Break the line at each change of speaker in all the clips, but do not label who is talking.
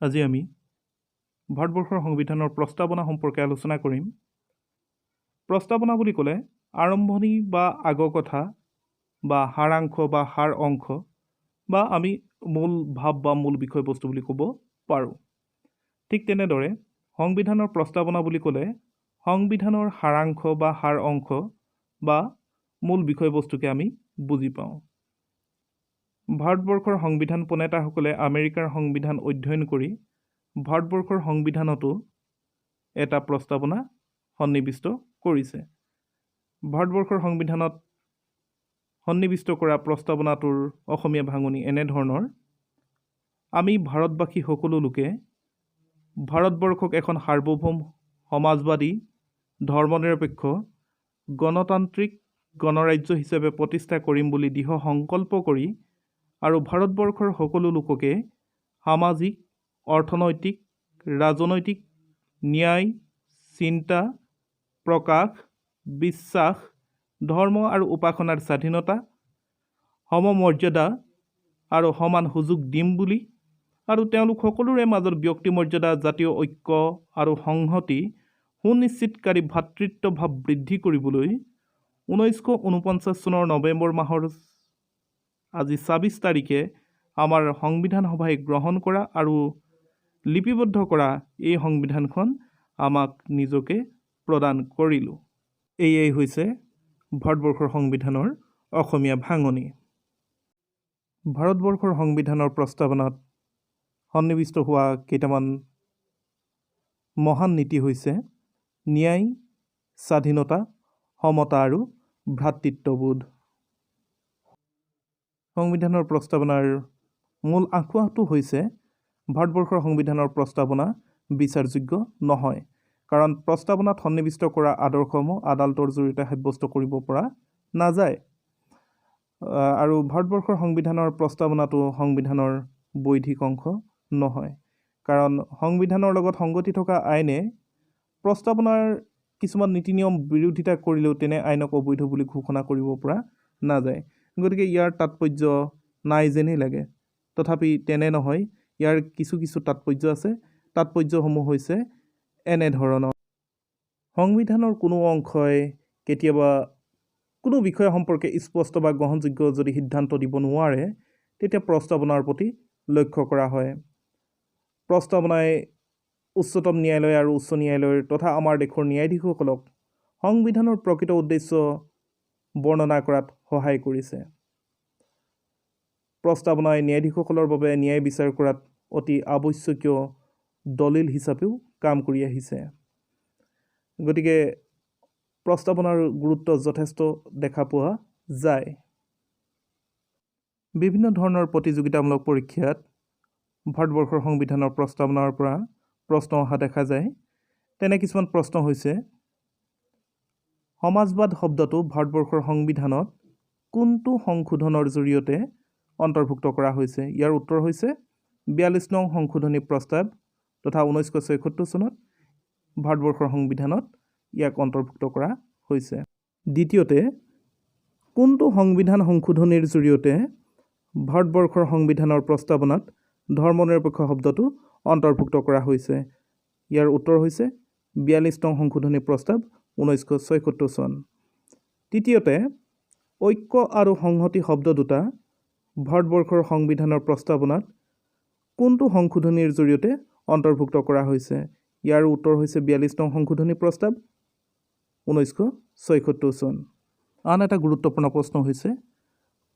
আজি আমি ভাৰতবৰ্ষৰ সংবিধানৰ প্ৰস্তাৱনা সম্পৰ্কে আলোচনা কৰিম। প্ৰস্তাৱনা বুলি ক'লে আৰম্ভণি বা আগৰ কথা বা সাৰাংশ বা সাৰ অংশ বা আমি মূল ভাৱ বা মূল বিষয়বস্তু বুলি ক'ব পাৰোঁ। ঠিক তেনেদৰে সংবিধানৰ প্ৰস্তাৱনা বুলি ক'লে সংবিধানৰ সাৰাংশ বা সাৰ অংশ বা মূল বিষয়বস্তুকে আমি বুজি পাওঁ। ভাৰতবৰ্ষৰ সংবিধান প্ৰণেতাসকলে আমেৰিকাৰ সংবিধান অধ্যয়ন কৰি ভাৰতবৰ্ষৰ সংবিধানতো এটা প্ৰস্তাৱনা সন্নিৱিষ্ট কৰিছে। ভাৰতবৰ্ষৰ সংবিধানত সন্নিৱিষ্ট কৰা প্ৰস্তাৱনাটোৰ অসমীয়া ভাঙনি এনেধৰণৰ: আমি ভাৰতবাসী সকলো লোকে ভাৰতবৰ্ষক এখন সাৰ্বভৌম সমাজবাদী ধৰ্মনিৰপেক্ষ গণতান্ত্ৰিক গণৰাজ্য হিচাপে প্ৰতিষ্ঠা কৰিম বুলি দৃঢ় সংকল্প কৰি আৰু ভাৰতবৰ্ষৰ সকলো লোককে সামাজিক, অৰ্থনৈতিক, ৰাজনৈতিক, ন্যায়, চিন্তা, প্ৰকাশ, বিশ্বাস, ধৰ্ম আৰু উপাসনাৰ স্বাধীনতা, সমমৰ্যাদা আৰু সমান সুযোগ দিম বুলি আৰু তেওঁলোক সকলোৰে মাজত ব্যক্তি মৰ্যাদা, জাতীয় ঐক্য আৰু সংহতি সুনিশ্চিতকাৰী ভাতৃত্বভাৱ বৃদ্ধি কৰিবলৈ 1949 চনৰ নৱেম্বৰ মাহৰ আজি 26 তাৰিখে আমাৰ সংবিধান সভাই গ্ৰহণ কৰা আৰু লিপিবদ্ধ কৰা এই সংবিধানখন আমাক নিজকে প্ৰদান কৰিলোঁ। এয়াই হৈছে ভাৰতবৰ্ষৰ সংবিধানৰ অসমীয়া ভাঙনি। ভাৰতবৰ্ষৰ সংবিধানৰ প্ৰস্তাৱনাত সন্নিৱিষ্ট হোৱা কেইটামান মহান নীতি হৈছে ন্যায়, স্বাধীনতা, সমতা আৰু ভ্ৰাতৃত্ববোধ। সংবিধানৰ প্ৰস্তাৱনাৰ মূল আঁসোৱাহটো হৈছে ভাৰতবৰ্ষৰ সংবিধানৰ প্ৰস্তাৱনা বিচাৰযোগ্য নহয়, কাৰণ প্ৰস্তাৱনাত সন্নিৱিষ্ট কৰা আদৰ্শসমূহ আদালতৰ জৰিয়তে সাব্যস্ত কৰিব পৰা নাযায়। আৰু ভাৰতবৰ্ষৰ সংবিধানৰ প্ৰস্তাৱনাটো সংবিধানৰ বৈধিক অংশ নহয়, কাৰণ সংবিধানৰ লগত সংগতি থকা আইনে প্ৰস্তাৱনাৰ কিছুমান নীতি নিয়ম বিৰোধিতা কৰিলেও তেনে আইনক অবৈধ বুলি ঘোষণা কৰিব পৰা নাযায়। গতিকে ইয়াৰ তাৎপৰ্য নাই যেনেই লাগে, তথাপি তেনে নহয়। ইয়াৰ কিছু কিছু তাৎপৰ্য আছে। তাৎপৰ্যসমূহ হৈছে এনেধৰণৰ: সংবিধানৰ কোনো অংশই কেতিয়াবা কোনো বিষয় সম্পৰ্কে স্পষ্ট বা গ্ৰহণযোগ্য যদি সিদ্ধান্ত দিব নোৱাৰে, তেতিয়া প্ৰস্তাৱনাৰ প্ৰতি লক্ষ্য কৰা হয়। প্ৰস্তাৱনাই উচ্চতম ন্যায়ালয় আৰু উচ্চ ন্যায়ালয়ৰ তথা আমাৰ দেশৰ ন্যায়াধীশসকলক সংবিধানৰ প্ৰকৃত উদ্দেশ্য বৰ্ণনা কৰাত সহায় কৰিছে। প্ৰস্তাৱনাই ন্যায়াধীশসকলৰ বাবে ন্যায় বিচাৰ কৰাত অতি আৱশ্যকীয় দলিল হিচাপেও কাম কৰি আহিছে। গতিকে প্ৰস্তাৱনাৰ গুৰুত্ব যথেষ্ট দেখা পোৱা যায়। বিভিন্ন ধৰণৰ প্ৰতিযোগিতামূলক পৰীক্ষাত ভাৰতবৰ্ষৰ সংবিধানৰ প্ৰস্তাৱনাৰ পৰা প্ৰশ্ন অহা দেখা যায়। তেনে কিছুমান প্ৰশ্ন হৈছে: সমাজবাদ শব্দটো ভাৰতবৰ্ষৰ সংবিধানত কোনটো সংশোধনৰ জৰিয়তে অন্তৰ্ভুক্ত কৰা হৈছে? ইয়াৰ উত্তৰ হৈছে 42 নং সংশোধনী প্ৰস্তাৱ তথা 1976 চনত ভাৰতবৰ্ষৰ সংবিধানত ইয়াক অন্তৰ্ভুক্ত কৰা হৈছে। দ্বিতীয়তে, কোনটো সংবিধান সংশোধনীৰ জৰিয়তে ভাৰতবৰ্ষৰ সংবিধানৰ প্ৰস্তাৱনাত ধৰ্মনিৰপেক্ষ শব্দটো অন্তৰ্ভুক্ত কৰা হৈছে? ইয়াৰ উত্তৰ হৈছে 42 নং সংশোধনী প্ৰস্তাৱ 1976 চন। তৃতীয়তে, ঐক্য আৰু সংহতি শব্দ দুটা ভাৰতবৰ্ষৰ সংবিধানৰ প্ৰস্তাৱনাত কোনটো সংশোধনীৰ জৰিয়তে অন্তৰ্ভুক্ত কৰা হৈছে? ইয়াৰ উত্তৰ হৈছে 42 নং সংশোধনী প্ৰস্তাৱ 1976 চন। আন এটা গুৰুত্বপূৰ্ণ প্ৰশ্ন হৈছে: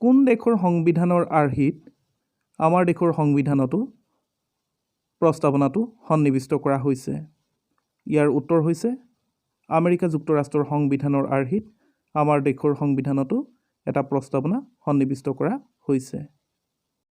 কোন দেশৰ সংবিধানৰ আৰ্হিত আমাৰ দেশৰ সংবিধানতো প্ৰস্তাৱনাটো সন্নিৱিষ্ট কৰা হৈছে? ইয়াৰ উত্তৰ হৈছে আমেৰিকা যুক্তৰাষ্ট্ৰৰ সংবিধানৰ আৰ্হিত আমাৰ দেশৰ সংবিধানতো এটা প্ৰস্তাৱনা সন্নিৱিষ্ট কৰা হৈছে।